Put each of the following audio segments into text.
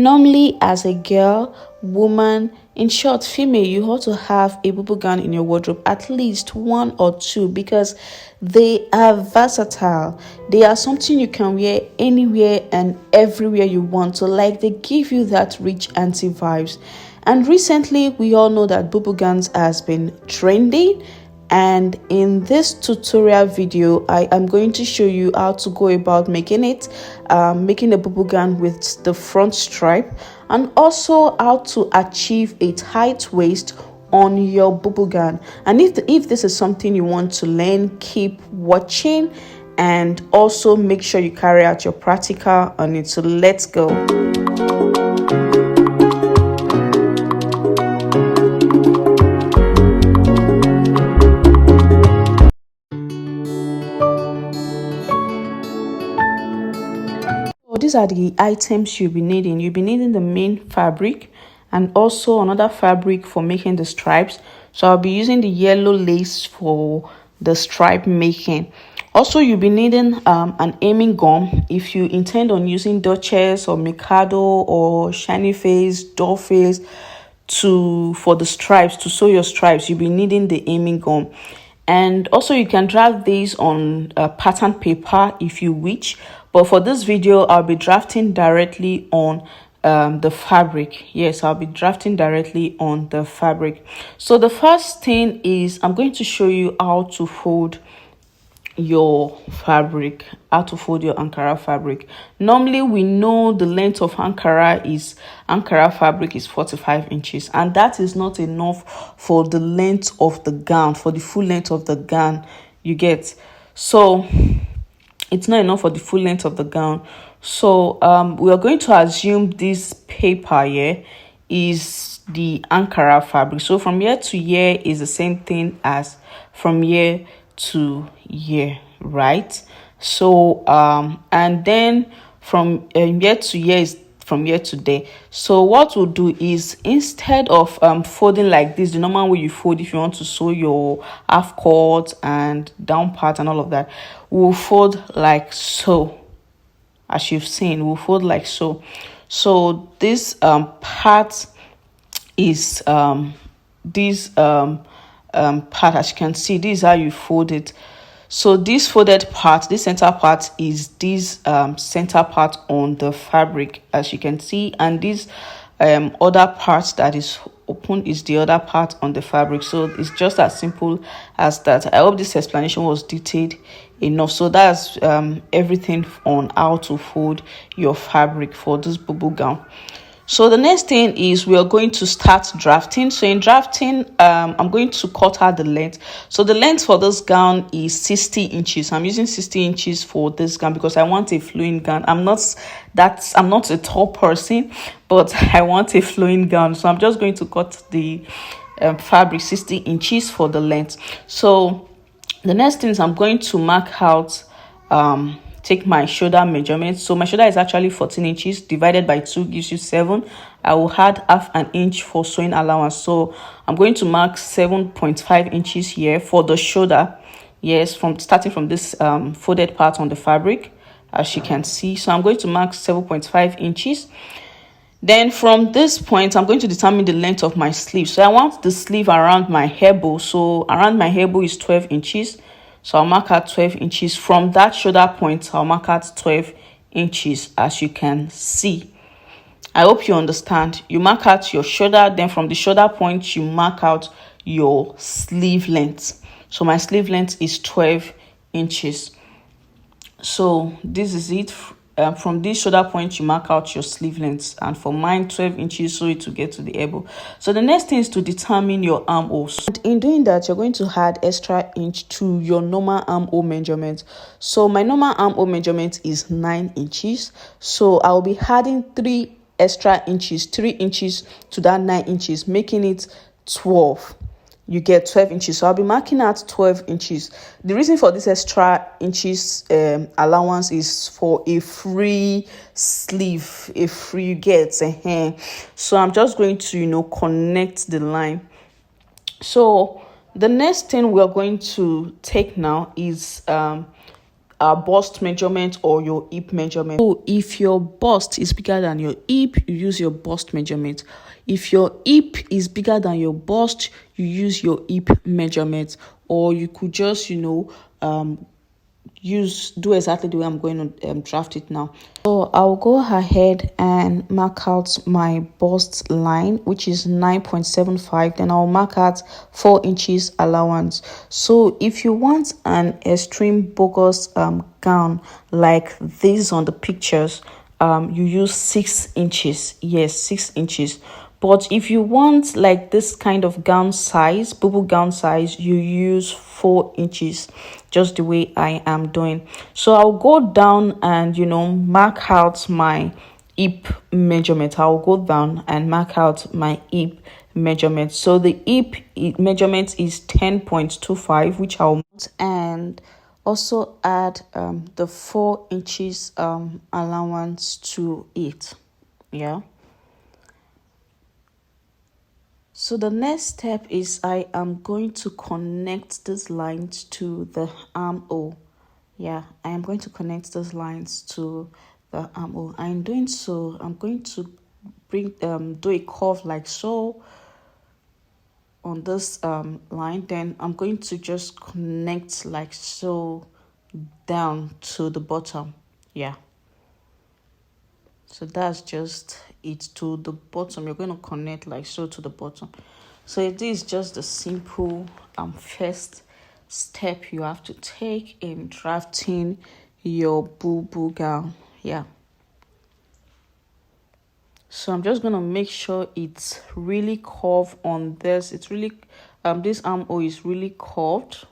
Normally, as a girl, woman, in short, female, you ought to have a bubble gown in your wardrobe, at least one or two, because they are versatile. They are something you can wear anywhere and everywhere you want. So, like, they give you that rich auntie vibes. And recently, we all know that bubble gowns has been trending, and in this tutorial video I am going to show you how to go about making it, making a bubble gown with the front stripe, and also how to achieve a tight waist on your bubble gown. And if this is something you want to learn, keep watching, and also make sure you carry out your practical on it. So let's go. So these are the items you'll be needing. You'll be needing the main fabric and also another fabric for making the stripes. So I'll be using the yellow lace for the stripe making. Also, you'll be needing an aiming gum if you intend on using Duchess or Mikado or Shiny Face, Doll Face for the stripes, to sew your stripes. You'll be needing the aiming gum. And also you can draft these on pattern paper if you wish, but for this video I'll be drafting directly on the fabric. Yes, I'll be drafting directly on the fabric. So the first thing is I'm going to show you how to fold your fabric, how to fold your Ankara fabric. Normally we know the length of Ankara fabric is 45 inches, and that is not enough for the length of the gown, for the full length of the gown, you get. So it's not enough for the full length of the gown. So we are going to assume this paper here is the Ankara fabric. So from here to here is the same thing as from here to here, right? So and then from here to here is from here to there. So what we'll do is, instead of folding like this, the normal way you fold if you want to sew your half cut and down part and all of that, we'll fold like so. As you've seen, we'll fold like so. So this part is part, as you can see, this is how you fold it. So this folded part, this center part, is this center part on the fabric, as you can see, and this other part that is open is the other part on the fabric. So it's just as simple as that. I hope this explanation was detailed enough. So that's everything on how to fold your fabric for this bubble gown. So the next thing is we are going to start drafting. So in drafting, I'm going to cut out the length. So the length for this gown is 60 inches. I'm using 60 inches for this gown because I want a flowing gown. I'm not a tall person, but I want a flowing gown. So I'm just going to cut the fabric 60 inches for the length. So the next thing is I'm going to mark out take my shoulder measurement. So my shoulder is actually 14 inches divided by 2 gives you 7. I will add half an inch for sewing allowance. So I'm going to mark 7.5 inches here for the shoulder. Yes, starting from this folded part on the fabric, as you can see. So I'm going to mark 7.5 inches. Then from this point, I'm going to determine the length of my sleeve. So I want the sleeve around my elbow. So around my elbow is 12 inches. So I'll mark out 12 inches. From that shoulder point, I'll mark out 12 inches, as you can see. I hope you understand. You mark out your shoulder, then from the shoulder point, you mark out your sleeve length. So my sleeve length is 12 inches. So this is it. From this shoulder point, you mark out your sleeve length, and for mine 12 inches, so it will get to the elbow. So the next thing is to determine your armholes. And in doing that, you're going to add extra inch to your normal armhole measurement. So my normal armhole measurement is 9 inches, so I'll be adding 3 extra inches, 3 inches to that 9 inches, making it 12. You get 12 inches. So I'll be marking out 12 inches. The reason for this extra inches allowance is for a free sleeve, a free get. So I'm just going to, connect the line. So the next thing we're going to take now is bust measurement or your hip measurement. So if your bust is bigger than your hip, you use your bust measurement. If your hip is bigger than your bust, you use your hip measurement. Or you could just, do exactly the way I'm going to draft it now. So I'll go ahead and mark out my bust line, which is 9.75. Then I'll mark out 4 inches allowance. So if you want an extreme bogus gown like this on the pictures, you use 6 inches. Yes, 6 inches. But if you want like this kind of gown size, Bubu gown size, you use 4 inches, just the way I am doing. So I'll go down and, mark out my hip measurement. I'll go down and mark out my hip measurement. So the hip measurement is 10.25, which I'll and also add the 4 inches allowance to it. Yeah. So the next step is I am going to connect these lines to the armhole. Yeah, I am going to connect those lines to the armhole. I'm doing so. I'm going to do a curve like so on this line. Then I'm going to just connect like so down to the bottom. Yeah. So that's just it to the bottom. You're going to connect like so to the bottom. So it is just the simple first step you have to take in drafting your Bubu gown. Yeah. So I'm just going to make sure it's really curved on this. It's really this armhole is really curved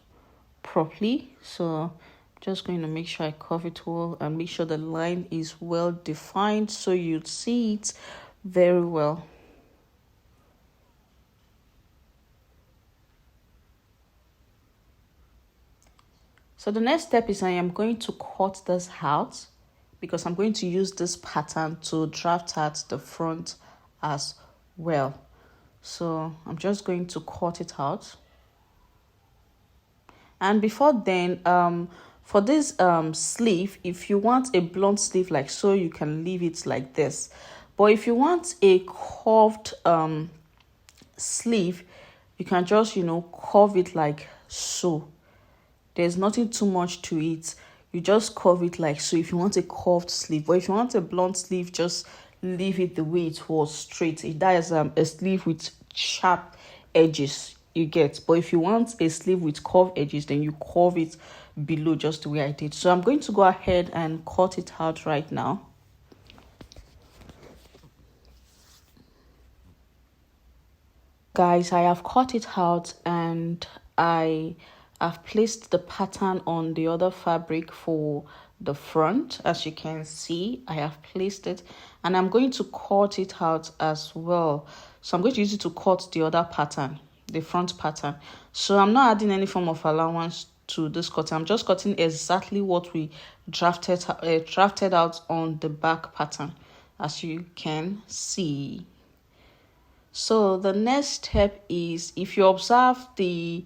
properly. So just going to make sure I curve it well and make sure the line is well defined so you'd see it very well. So the next step is I am going to cut this out because I'm going to use this pattern to draft out the front as well. So I'm just going to cut it out. And before then, for this sleeve, if you want a blunt sleeve like so, you can leave it like this. But if you want a curved sleeve, you can just, curve it like so. There's nothing too much to it. You just curve it like so if you want a curved sleeve. But if you want a blunt sleeve, just leave it the way it was, straight. That is a sleeve with sharp edges, you get. But if you want a sleeve with curved edges, then you curve it below just the way I did. So I'm going to go ahead and cut it out right now. Guys, I have cut it out and I've placed the pattern on the other fabric for the front. As you can see, I have placed it and I'm going to cut it out as well. So I'm going to use it to cut the other pattern, the front pattern. So I'm not adding any form of allowance to this cutting. I'm just cutting exactly what we drafted out on the back pattern, as you can see. So the next step is, if you observe, the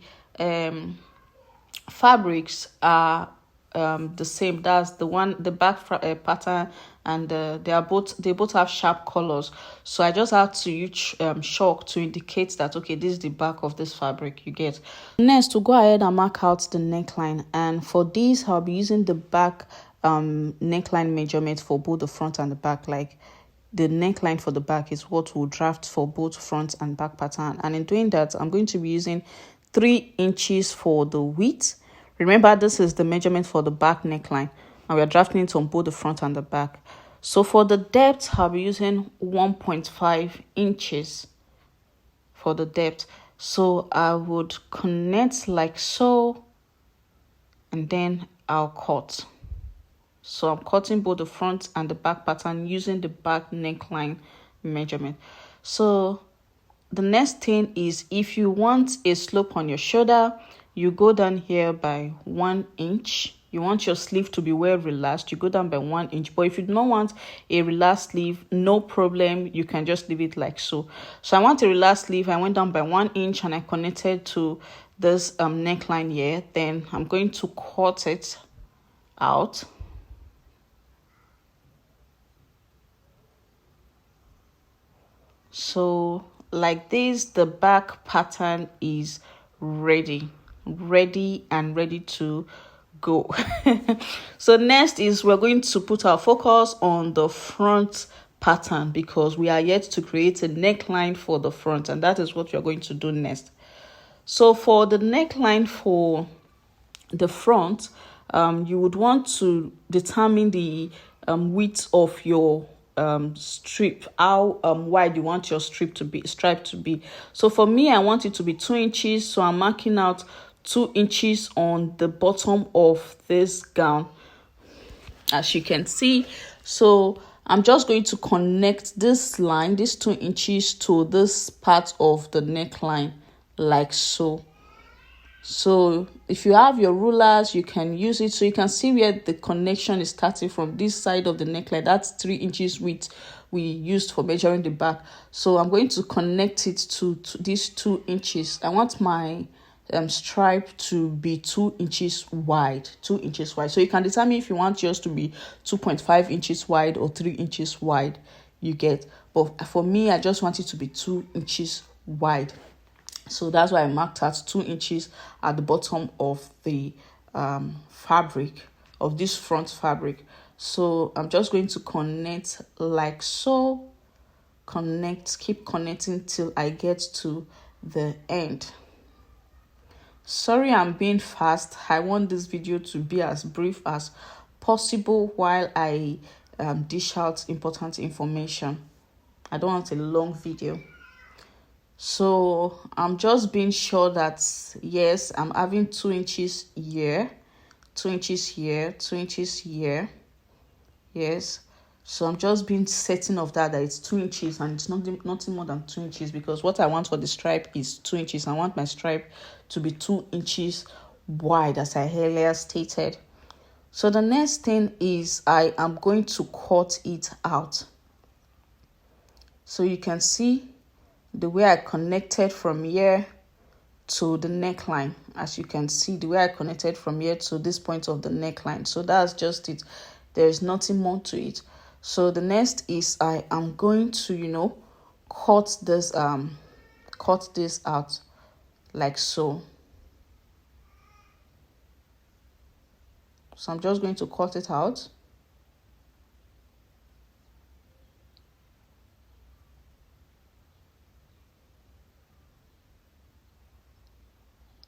fabrics are the same. That's the back pattern, and they both have sharp colors. So I just have to use chalk to indicate that okay, this is the back of this fabric, you get. Next, to go ahead and mark out the neckline, and for this I'll be using the back neckline measurement for both the front and the back. Like, the neckline for the back is what we'll draft for both front and back pattern, and in doing that I'm going to be using 3 inches for the width. Remember, this is the measurement for the back neckline and we're drafting it on both the front and the back. So for the depth, I'll be using 1.5 inches for the depth. So I would connect like so, and then I'll cut. So I'm cutting both the front and the back pattern using the back neckline measurement. So the next thing is, if you want a slope on your shoulder, you go down here by 1 inch. You want your sleeve to be well relaxed, you go down by 1 inch. But if you do not want a relaxed sleeve, no problem, you can just leave it like so. So I want a relaxed sleeve. I went down by 1 inch and I connected to this neckline here. Then I'm going to cut it out. So like this, the back pattern is ready and ready to go. So next is we're going to put our focus on the front pattern, because we are yet to create a neckline for the front, and that is what we are going to do next. So for the neckline for the front, you would want to determine the width of your strip, how wide you want your stripe to be. So for me, I want it to be 2 inches, so I'm marking out 2 inches on the bottom of this gown, as you can see. So I'm just going to connect this line, this 2 inches, to this part of the neckline, like so. So if you have your rulers, you can use it, so you can see where the connection is starting from this side of the neckline. That's 3 inches width we used for measuring the back. So I'm going to connect it to these 2 inches. I want my stripe to be 2 inches wide. So you can determine if you want yours to be 2.5 inches wide or 3 inches wide, you get. But for me, I just want it to be 2 inches wide. So that's why I marked out 2 inches at the bottom of the fabric, of this front fabric. So I'm just going to connect like so. Keep connecting till I get to the end. Sorry, I'm being fast. I want this video to be as brief as possible while I dish out important information. I don't want a long video. So I'm just being sure that yes, I'm having 2 inches here, 2 inches here, 2 inches here. Yes. So I'm just being certain of that it's 2 inches, and it's nothing more than 2 inches, because what I want for the stripe is 2 inches. I want my stripe to be 2 inches wide, as I earlier stated. So the next thing is I am going to cut it out. So you can see the way I connected from here to the neckline. As you can see, the way I connected from here to this point of the neckline. So that's just it. There is nothing more to it. So the next is I am going to, cut this out like so. So I'm just going to cut it out.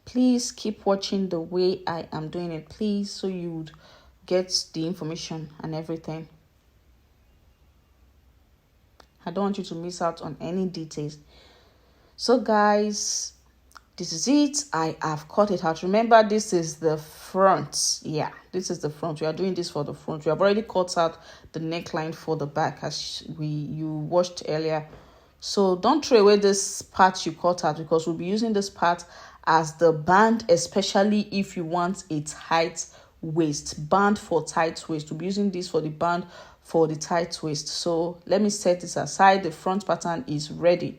Please keep watching the way I am doing it, please, so you would get the information and everything. I don't want you to miss out on any details. So guys, this is it. I have cut it out. Remember, this is the front. Yeah, this is the front. We are doing this for the front. We have already cut out the neckline for the back, as you watched earlier. So don't throw away this part you cut out, because we'll be using this part as the band, especially if you want a tight waist, band for tight waist. We'll be using this for the band for the tight waist. So let me set this aside. The front pattern is ready.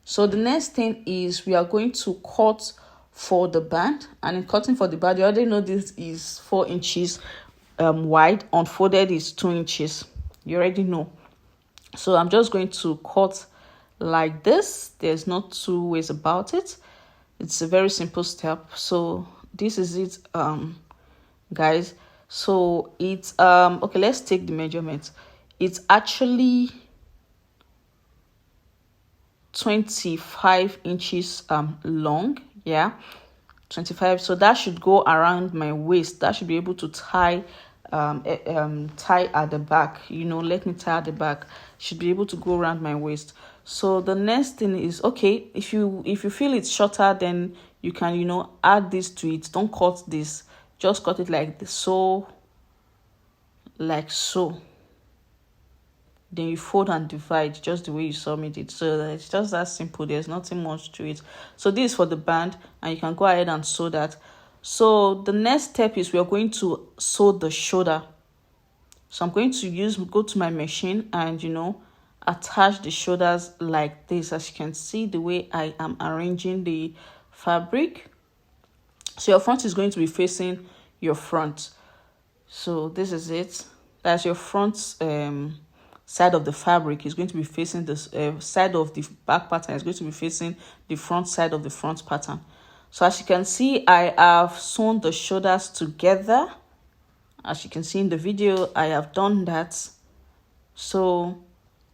So the next thing is we are going to cut for the band, and in cutting for the band, you already know this is 4 inches wide. Unfolded is 2 inches. You already know. So I'm just going to cut like this. There's not two ways about it. It's a very simple step. So this is it, guys. So it's okay, let's take the measurements. It's actually 25 inches long. Yeah, 25. So that should go around my waist. That should be able to tie tie at the back. Let me tie at the back. Should be able to go around my waist. So the next thing is, okay, if you feel it's shorter, then you can add this to it. Don't cut this, just cut it like this, so like so. Then you fold and divide, just the way you saw me did. So it's just that simple. There's nothing much to it. So this is for the band, and you can go ahead and sew that. So the next step is we are going to sew the shoulder. So I'm going to go to my machine and attach the shoulders like this, as you can see the way I am arranging the fabric. So your front is going to be facing your front. So this is it. That's your front side of the fabric is going to be facing this side of the back pattern is going to be facing the front side of the front pattern. So as you can see, I have sewn the shoulders together. As you can see in the video, I have done that. So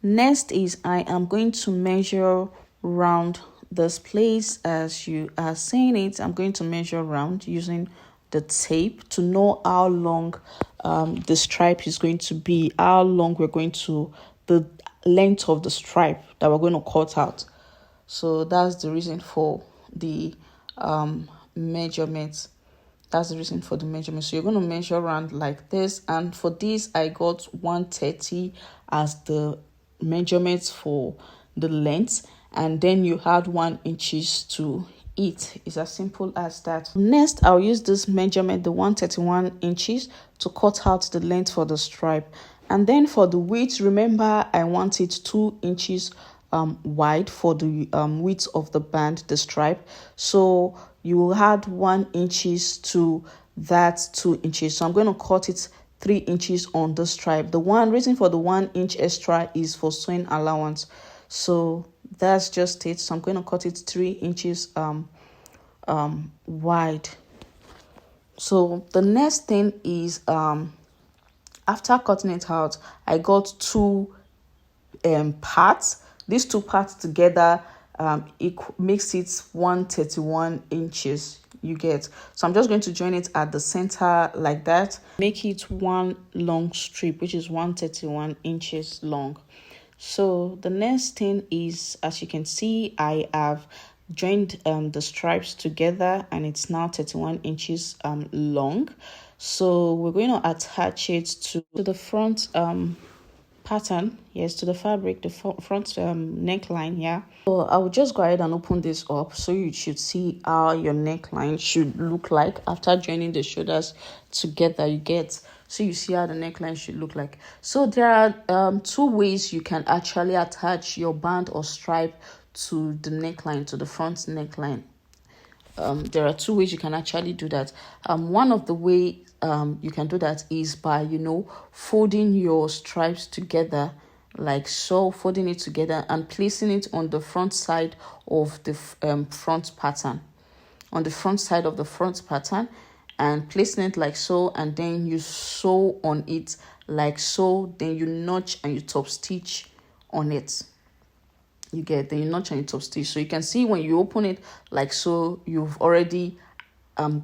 next is I am going to measure round this place. As you are seeing it, I'm going to measure round using the tape to know how long the stripe is going to be, how long we're going to, the length of the stripe that we're going to cut out. So that's the reason for the measurements. That's the reason for the measurement. So you're going to measure around like this, and for this I got 130 as the measurements for the length, and then you add 1 inches to it. It's as simple as that. Next, I'll use this measurement, the 131 inches, to cut out the length for the stripe. And then for the width, remember I want it 2 inches wide for the width of the band, the stripe. So you will add 1 inches to that 2 inches. So I'm going to cut it 3 inches on the stripe. The one reason for the 1 inch extra is for sewing allowance. So that's just it. So I'm going to cut it 3 inches wide. So the next thing is after cutting it out, I got 2 parts. These 2 parts together it makes it 131 inches. You get. So I'm just going to join it at the center like that. Make it one long strip, which is 131 inches long. So the next thing is, as you can see, I have joined the stripes together, and it's now 31 inches long. So we're going to attach it to the front pattern, yes, to the fabric, the front neckline. Yeah, so I will just go ahead and open this up so you should see how your neckline should look like after joining the shoulders together. You get, so you see how the neckline should look like. So there are 2 ways you can actually attach your band or stripe to the neckline, to the front neckline. There are 2 ways you can actually do that. One of the way you can do that is by folding your stripes together like so, folding it together and placing it on the front side of the front pattern, on the front side of the front pattern, and placing it like so, and then you sew on it like so, then you notch and you top stitch on it. You get, then you notch and you top stitch. So you can see when you open it like so, you've already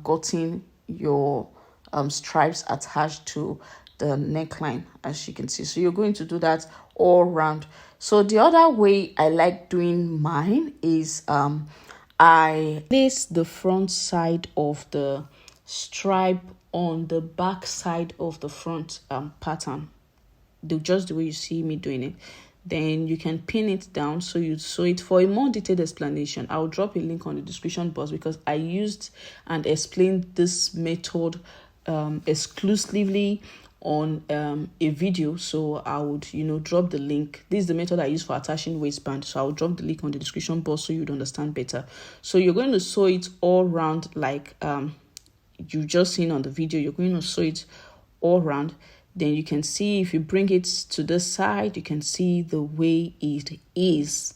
gotten your stripes attached to the neckline, as you can see. So you're going to do that all round. So the other way I like doing mine is I place the front side of the stripe on the back side of the front pattern, just the way you see me doing it. Then you can pin it down so you sew it. For a more detailed explanation, I'll drop a link on the description box, because I used and explained this method exclusively on a video. So I would drop the link. This is the method I use for attaching waistband, so I'll drop the link on the description box so you'd understand better. So you're going to sew it all round like you just seen on the video. You're going to sew it all round. Then you can see, if you bring it to this side, you can see the way it is.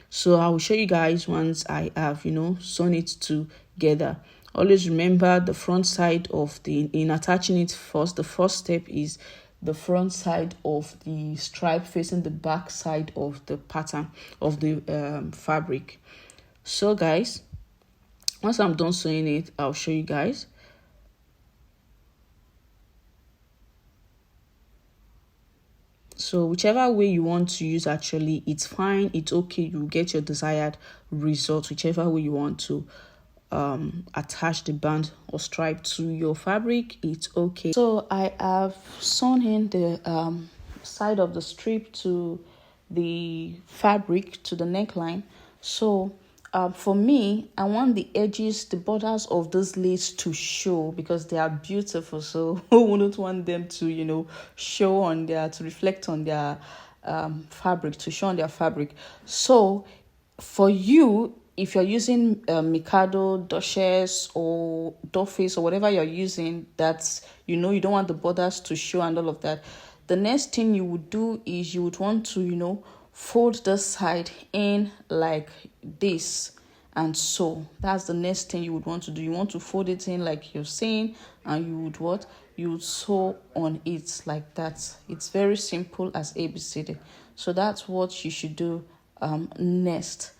So I will show you guys once I have sewn it together. Always remember the front side of in attaching it first. The first step is the front side of the stripe facing the back side of the pattern of the fabric. So guys, once I'm done sewing it, I'll show you guys. So whichever way you want to use, actually, it's fine, it's okay. You get your desired result whichever way you want to attach the band or stripe to your fabric. It's okay. So I have sewn in the side of the strip to the fabric, to the neckline. So for me, I want the edges, the borders of those lace to show, because they are beautiful. So who wouldn't want them to show on their, to reflect on their fabric, to show on their fabric. So for you, if you're using Mikado, Duchess, or Dollface, or whatever you're using, that's, you don't want the borders to show and all of that. The next thing you would do is you would want to, fold the side in like this. And so that's the next thing you would want to do. You want to fold it in like you're saying, and you would what? You would sew on it like that. It's very simple as ABCD. So that's what you should do next.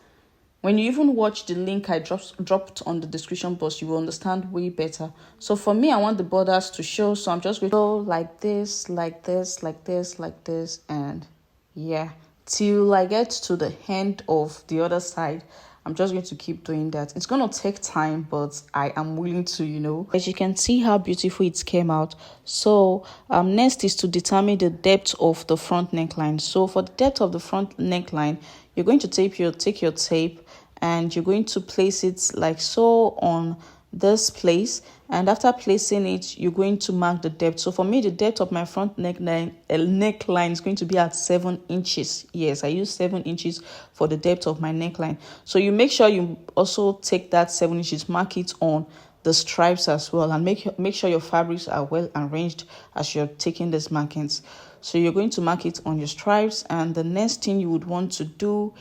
When you even watch the link I dropped on the description box, you will understand way better. So for me, I want the borders to show, so I'm just going to go like this, like this, like this, like this, and yeah, till I get to the end of the other side. I'm just going to keep doing that. It's going to take time, but I am willing to, As you can see how beautiful it came out. So next is to determine the depth of the front neckline. So for the depth of the front neckline, you're going to take your tape and you're going to place it like so on this place, and after placing it, you're going to mark the depth. So for me, the depth of my front neckline is going to be at 7 inches. Yes, I use 7 inches for the depth of my neckline. So you make sure you also take that 7 inches, mark it on the stripes as well, and make sure your fabrics are well arranged as you're taking these markings. So you're going to mark it on your stripes, and the next thing you would want to do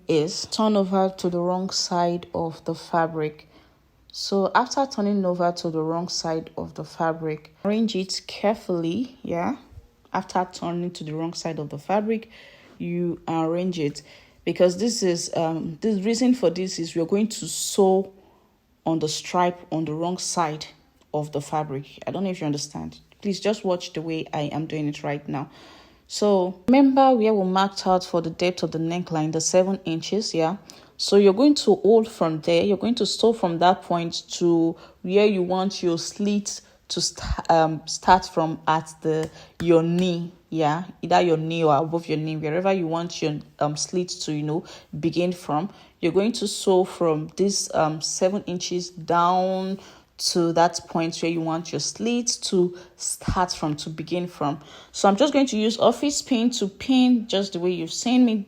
is turn over to the wrong side of the fabric. So after turning over to the wrong side of the fabric, arrange it carefully. After turning to the wrong side of the fabric, you arrange it, because this is the reason for this is we're going to sew on the stripe on the wrong side of the fabric. I don't know if you understand. Please just watch the way I am doing it right now. So remember where we marked out for the depth of the neckline, the 7 inches. So you're going to hold from there. You're going to sew from that point to where you want your slit to start from at your knee. Either your knee or above your knee, wherever you want your slit to begin from. You're going to sew from this 7 inches down to that point where you want your slit to start from, to begin from. So I'm just going to use office pin to pin just the way you've seen me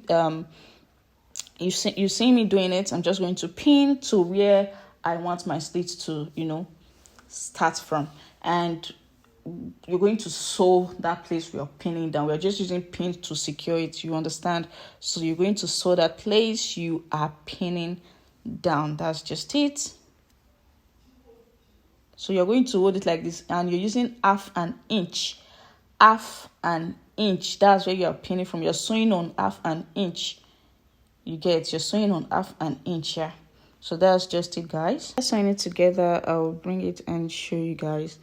you've seen me doing it. I'm just going to pin to where I want my slit to start from, and you're going to sew that place we are pinning down. We're just using pins to secure it, you understand? So you're going to sew that place you are pinning down. That's just it. So you're going to hold it like this, and you're using half an inch. That's where you're pinning from. You're sewing on half an inch. You're sewing on half an inch. So that's just it, guys. Let's sew it together. I'll bring it and show you guys.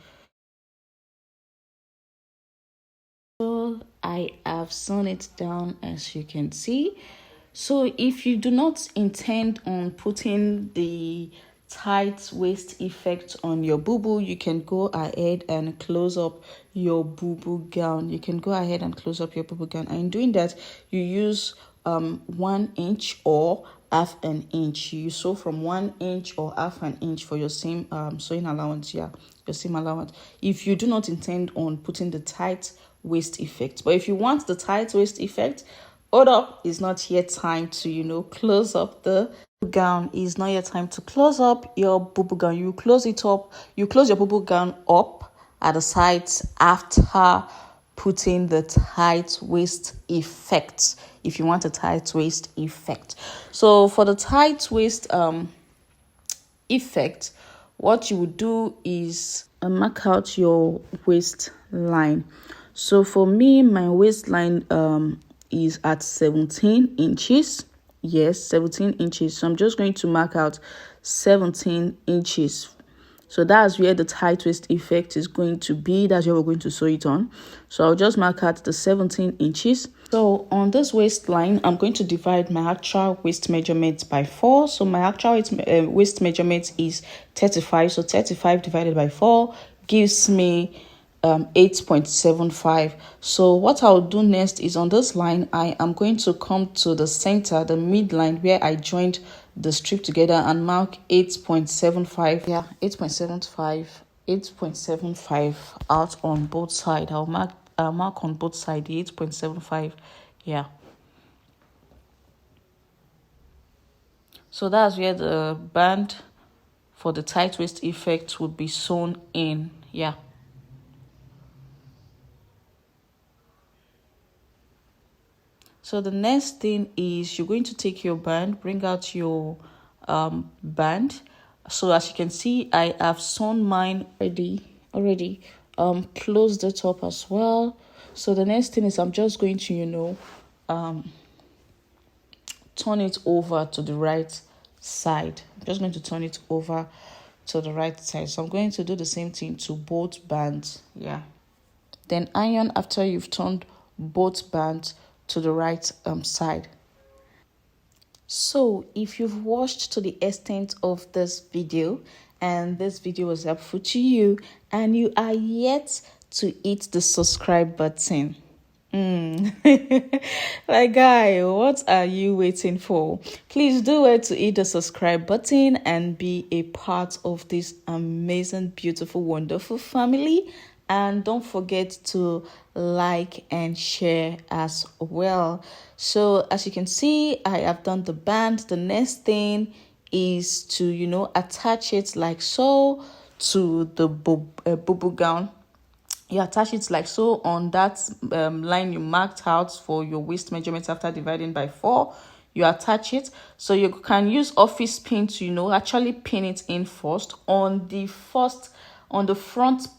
So I have sewn it down, as you can see. So if you do not intend on putting the tight waist effect on your Bubu, you can go ahead and close up your Bubu gown. And in doing that, you use 1 inch or half an inch. You sew from 1 inch or half an inch for your same sewing allowance. Your seam allowance. If you do not intend on putting the tight waist effect, but if you want the tight waist effect, hold up, it's not yet time to close up the gown. It's not yet time to close up your Bubu gown. You close it up. You close your Bubu gown up at the sides after putting the tight waist effect, if you want a tight waist effect. So for the tight waist effect, what you would do is mark out your waistline. So for me, my waistline is at 17 inches. Yes, 17 inches. So I'm just going to mark out 17 inches. So that's where the tight waist effect is going to be. That's where we're going to sew it on. So I'll just mark out the 17 inches. So on this waistline, I'm going to divide my actual waist measurement by 4. So my actual waist measurement is 35. So 35 divided by 4 gives me 8.75. So what I'll do next is on this line, I am going to come to the center, the midline where I joined the strip together, and mark 8.75. 8.75 out on both sides. I'll mark on both sides 8.75. So that's where the band for the tight waist effect would be sewn in. Yeah. So the next thing is you're going to take your band, bring out your band. So as you can see, I have sewn mine already closed it up as well. So the next thing is I'm just going to, turn it over to the right side. I'm just going to turn it over to the right side. So I'm going to do the same thing to both bands. Yeah. Then iron after you've turned both bands to the right side. So if you've watched to the extent of this video and this video was helpful to you and you are yet to hit the subscribe button, like, guy, what are you waiting for? Please do it to hit the subscribe button and be a part of this amazing, beautiful, wonderful family. And don't forget to like and share as well. So as you can see, I have done the band. The next thing is to, attach it like so to the bubu gown. You attach it like so on that line you marked out for your waist measurement after dividing by 4. You attach it. So you can use office pin to actually pin it in first on the front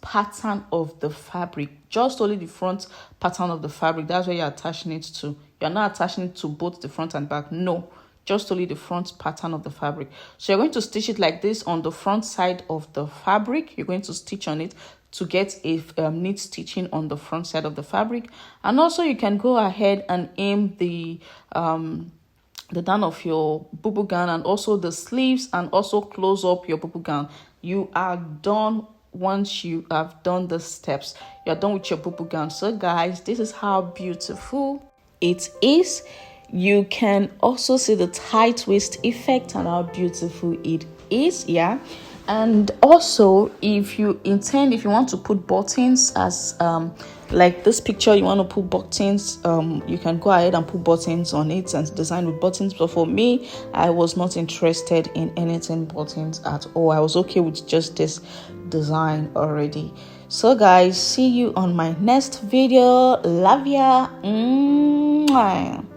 pattern of the fabric. Just only the front pattern of the fabric. That's where you're attaching it to. You're not attaching it to both the front and back. No, just only the front pattern of the fabric. So you're going to stitch it like this on the front side of the fabric. You're going to stitch on it to get a neat stitching on the front side of the fabric. And also you can go ahead and aim the down of your bubu gown and also the sleeves, and also close up your bubu gown. You are done. Once you have done the steps, you're done with your bubu gown. So guys, this is how beautiful it is. You can also see the tight waist effect and how beautiful it is. Yeah. And also, if you want to put buttons, as like this picture, you want to put buttons, you can go ahead and put buttons on it and design with buttons. But for me, I was not interested in anything buttons at all. I was okay with just this design already. So guys, see you on my next video. Love ya. Mwah.